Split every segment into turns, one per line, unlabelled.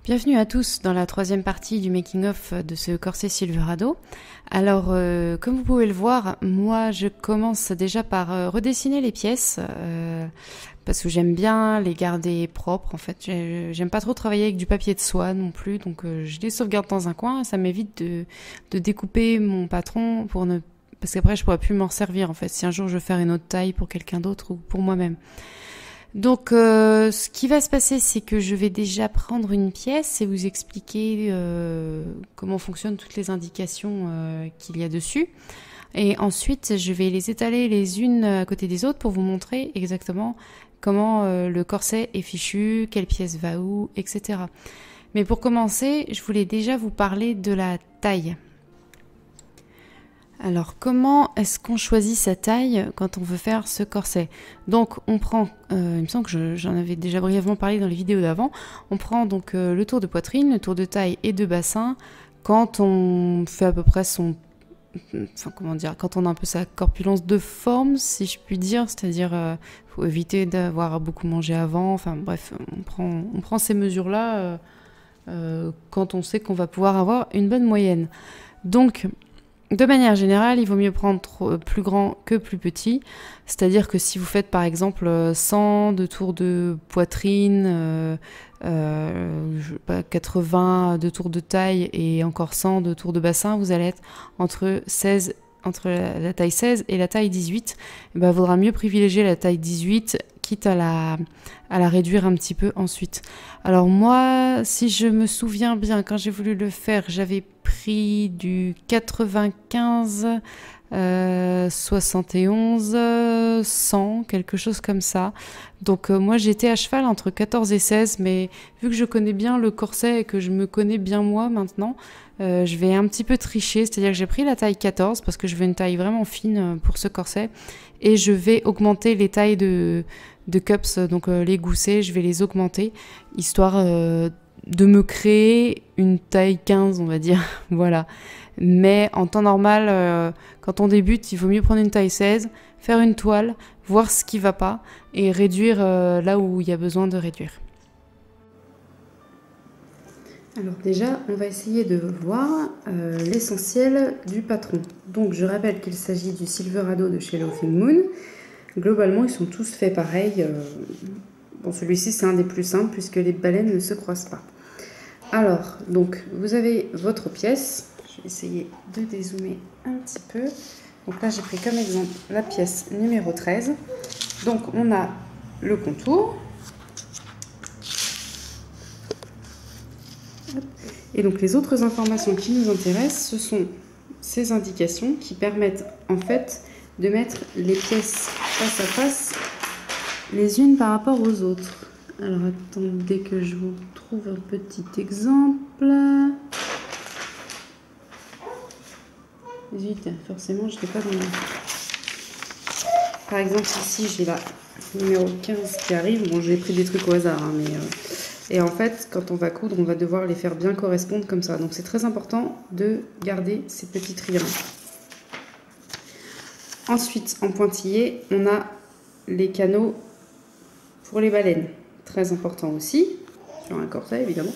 Bienvenue à tous dans la troisième partie du making-of de ce corset Silverado. Alors, comme vous pouvez le voir, moi je commence déjà par redessiner les pièces parce que j'aime bien les garder propres. En fait, j'aime pas trop travailler avec du papier de soie non plus, donc je les sauvegarde dans un coin. Ça m'évite de découper mon patron parce qu'après je pourrais plus m'en servir en fait. Si un jour je veux faire une autre taille pour quelqu'un d'autre ou pour moi-même. Donc, ce qui va se passer, c'est que je vais déjà prendre une pièce et vous expliquer comment fonctionnent toutes les indications qu'il y a dessus. Et ensuite, je vais les étaler les unes à côté des autres pour vous montrer exactement comment le corset est fichu, quelle pièce va où, etc. Mais pour commencer, je voulais déjà vous parler de la taille. Alors, comment est-ce qu'on choisit sa taille quand on veut faire ce corset? Donc, on prend, il me semble que j'en avais déjà brièvement parlé dans les vidéos d'avant, on prend donc le tour de poitrine, le tour de taille et de bassin quand on fait à peu près quand on a un peu sa corpulence de forme, si je puis dire, c'est-à-dire, faut éviter d'avoir beaucoup mangé avant, enfin bref, on prend ces mesures-là quand on sait qu'on va pouvoir avoir une bonne moyenne. Donc, de manière générale, il vaut mieux prendre plus grand que plus petit. C'est-à-dire que si vous faites par exemple 100 de tours de poitrine, 80 de tours de taille et encore 100 de tours de bassin, vous allez être entre la taille 16 et la taille 18. Il vaudra mieux privilégier la taille 18, quitte à la réduire un petit peu ensuite. Alors moi, si je me souviens bien, quand j'ai voulu le faire, j'avais pris du 95, 71, 100, quelque chose comme ça. Donc moi j'étais à cheval entre 14 et 16, mais vu que je connais bien le corset et que je me connais bien moi maintenant, je vais un petit peu tricher, c'est-à-dire que j'ai pris la taille 14 parce que je veux une taille vraiment fine pour ce corset et je vais augmenter les tailles de cups, donc les goussets, je vais les augmenter, histoire de me créer une taille 15, on va dire, voilà. Mais en temps normal, quand on débute, il vaut mieux prendre une taille 16, faire une toile, voir ce qui va pas, et réduire là où il y a besoin de réduire. Alors déjà, on va essayer de voir l'essentiel du patron. Donc je rappelle qu'il s'agit du Silverado de chez Laughing Moon. Globalement, ils sont tous faits pareil. Bon, celui-ci, c'est un des plus simples puisque les baleines ne se croisent pas. Alors, donc, vous avez votre pièce. Je vais essayer de dézoomer un petit peu. Donc là, j'ai pris comme exemple la pièce numéro 13. Donc, on a le contour. Et donc, les autres informations qui nous intéressent, ce sont ces indications qui permettent en fait de mettre les pièces face à face les unes par rapport aux autres. Alors attendez que je vous trouve un petit exemple. Vite, forcément je ne l'ai pas dans le... Par exemple ici j'ai la numéro 15 qui arrive. Bon, j'ai pris des trucs au hasard, hein, mais... Et en fait, quand on va coudre, on va devoir les faire bien correspondre comme ça. Donc c'est très important de garder ces petits triangles. Ensuite, en pointillé, on a les canaux pour les baleines. Très important aussi, sur un corset évidemment.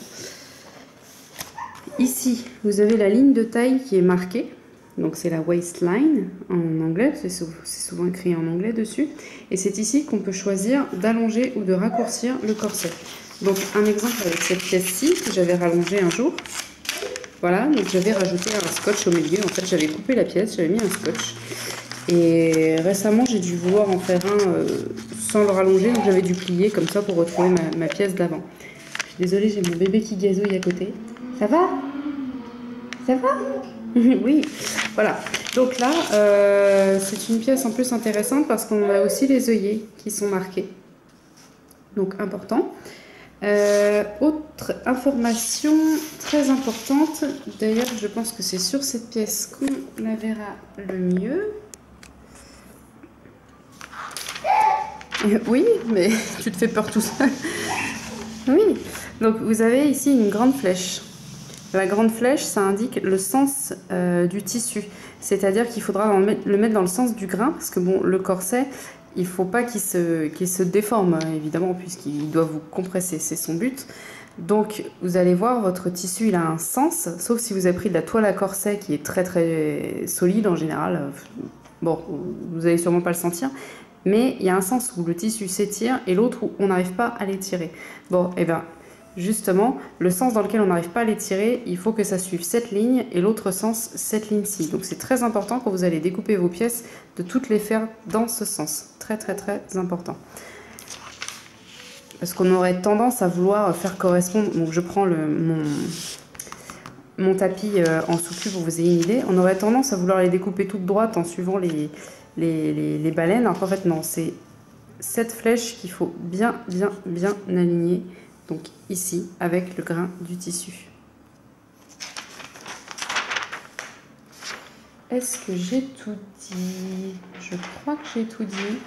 Ici, vous avez la ligne de taille qui est marquée. Donc c'est la waistline en anglais, c'est souvent écrit en anglais dessus. Et c'est ici qu'on peut choisir d'allonger ou de raccourcir le corset. Donc un exemple avec cette pièce-ci que j'avais rallongée un jour. Voilà, donc j'avais rajouté un scotch au milieu. En fait, j'avais coupé la pièce, j'avais mis un scotch. Et récemment, j'ai dû vouloir en faire un sans le rallonger, donc j'avais dû plier comme ça pour retrouver ma pièce d'avant. Je suis désolée, j'ai mon bébé qui gazouille à côté. Ça va? Ça va? Oui, voilà. Donc là, c'est une pièce en plus intéressante parce qu'on a aussi les œillets qui sont marqués. Donc important. Autre information très importante, d'ailleurs je pense que c'est sur cette pièce qu'on la verra le mieux. Oui, mais tu te fais peur tout seul. Oui, donc vous avez ici une grande flèche. La grande flèche, ça indique le sens du tissu. C'est-à-dire qu'il faudra le mettre dans le sens du grain, parce que bon, le corset, il ne faut pas qu'il se déforme, évidemment, puisqu'il doit vous compresser, c'est son but. Donc vous allez voir, votre tissu il a un sens, sauf si vous avez pris de la toile à corset qui est très très solide en général. Bon, vous n'allez sûrement pas le sentir, mais il y a un sens où le tissu s'étire et l'autre où on n'arrive pas à l'étirer. Bon, et bien justement, le sens dans lequel on n'arrive pas à l'étirer, il faut que ça suive cette ligne et l'autre sens, cette ligne-ci. Donc c'est très important quand vous allez découper vos pièces de toutes les faire dans ce sens. Très très très important. Parce qu'on aurait tendance à vouloir faire correspondre, donc je prends mon tapis en sous-cube pour que vous ayez une idée, on aurait tendance à vouloir les découper toutes droites en suivant les baleines, alors qu'en fait non, c'est cette flèche qu'il faut bien aligner, donc ici, avec le grain du tissu. Est-ce que j'ai tout dit? Je crois que j'ai tout dit.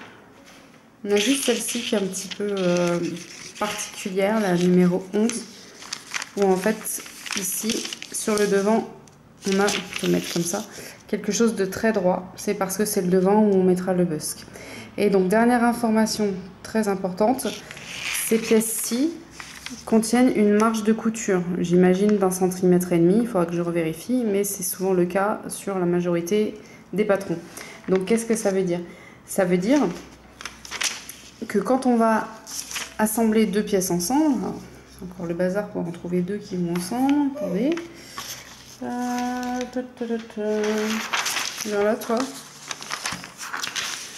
On a juste celle-ci qui est un petit peu particulière, la numéro 11, où en fait, ici, sur le devant, on a, on peut mettre comme ça, quelque chose de très droit. C'est parce que c'est le devant où on mettra le busque. Et donc, dernière information très importante, ces pièces-ci contiennent une marge de couture. J'imagine d'1,5 cm, il faudra que je revérifie, mais c'est souvent le cas sur la majorité des patrons. Donc, qu'est-ce que ça veut dire? Ça veut dire que quand on va assembler deux pièces ensemble, c'est encore le bazar pour en trouver deux qui vont ensemble, attendez, voilà toi,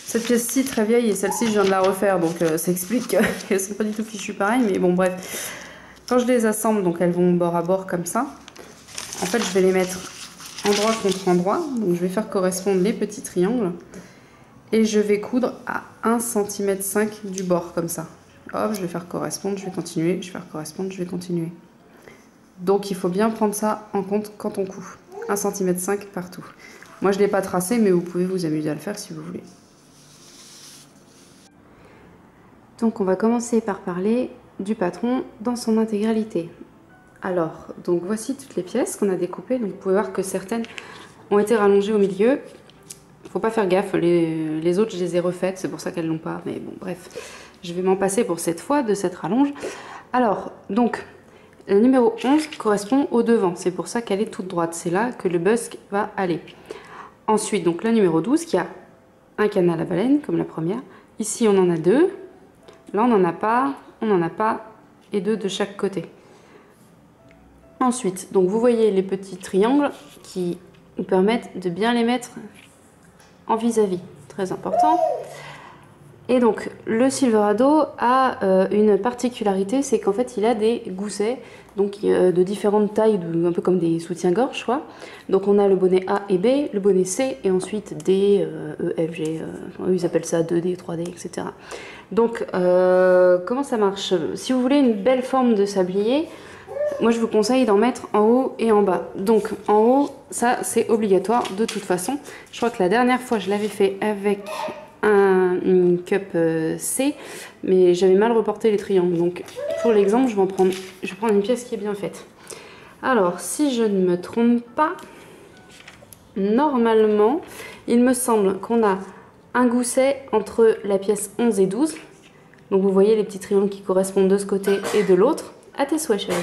cette pièce-ci très vieille et celle-ci je viens de la refaire, donc ça explique qu'elles sont pas du tout fichues pareil, mais bon bref, quand je les assemble, donc elles vont bord à bord comme ça, en fait je vais les mettre endroit contre endroit, donc je vais faire correspondre les petits triangles. Et je vais coudre à 1,5 cm du bord, comme ça. Hop, je vais faire correspondre, je vais continuer, je vais faire correspondre, je vais continuer. Donc il faut bien prendre ça en compte quand on coud. 1,5 cm partout. Moi je ne l'ai pas tracé, mais vous pouvez vous amuser à le faire si vous voulez. Donc on va commencer par parler du patron dans son intégralité. Alors, donc voici toutes les pièces qu'on a découpées. Donc vous pouvez voir que certaines ont été rallongées au milieu. Faut pas faire gaffe, les autres je les ai refaites, c'est pour ça qu'elles l'ont pas, mais bon bref, je vais m'en passer pour cette fois de cette rallonge. Alors, donc, le numéro 11 correspond au devant, c'est pour ça qu'elle est toute droite, c'est là que le busque va aller. Ensuite, donc la numéro 12 qui a un canal à baleine, comme la première. Ici on en a deux, là on n'en a pas, et deux de chaque côté. Ensuite, donc vous voyez les petits triangles qui nous permettent de bien les mettre en vis-à-vis, très important. Et donc le Silverado a une particularité, c'est qu'en fait il a des goussets, donc de différentes tailles, un peu comme des soutiens-gorge, quoi. Donc on a le bonnet A et B, le bonnet C, et ensuite D, E, F, G, ils appellent ça 2D, 3D, etc. Donc comment ça marche? Si vous voulez une belle forme de sablier, moi je vous conseille d'en mettre en haut et en bas. Donc en haut, ça c'est obligatoire de toute façon. Je crois que la dernière fois je l'avais fait avec une cup C, mais j'avais mal reporté les triangles. Donc pour l'exemple, je vais prendre une pièce qui est bien faite. Alors si je ne me trompe pas, normalement, il me semble qu'on a un gousset entre la pièce 11 et 12. Donc vous voyez les petits triangles qui correspondent de ce côté et de l'autre. À tes souhaits, chérie.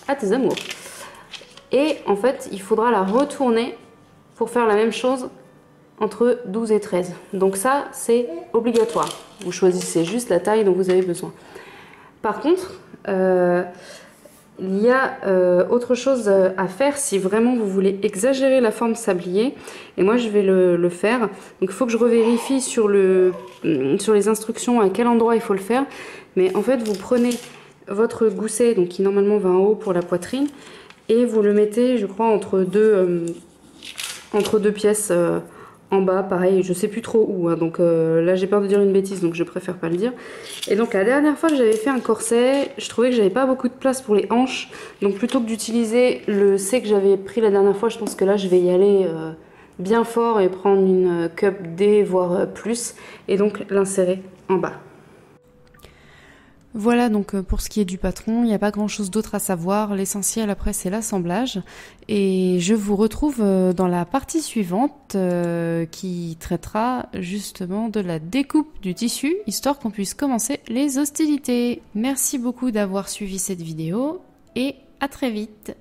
À tes amours. Et en fait, il faudra la retourner pour faire la même chose entre 12 et 13. Donc ça, c'est obligatoire. Vous choisissez juste la taille dont vous avez besoin. Par contre, il y a autre chose à faire si vraiment vous voulez exagérer la forme sablier. Et moi, je vais le faire. Donc il faut que je revérifie sur les instructions à quel endroit il faut le faire. Mais en fait, vous prenez votre gousset, donc qui normalement va en haut pour la poitrine, et vous le mettez, je crois, entre deux pièces en bas, pareil, je sais plus trop où, hein, donc là j'ai peur de dire une bêtise, donc je préfère pas le dire. Et donc la dernière fois que j'avais fait un corset, je trouvais que j'avais pas beaucoup de place pour les hanches, donc plutôt que d'utiliser le C que j'avais pris la dernière fois, je pense que là je vais y aller bien fort et prendre une cup D, voire plus, et donc l'insérer en bas. Voilà donc pour ce qui est du patron, il n'y a pas grand chose d'autre à savoir, l'essentiel après c'est l'assemblage et je vous retrouve dans la partie suivante qui traitera justement de la découpe du tissu histoire qu'on puisse commencer les hostilités. Merci beaucoup d'avoir suivi cette vidéo et à très vite.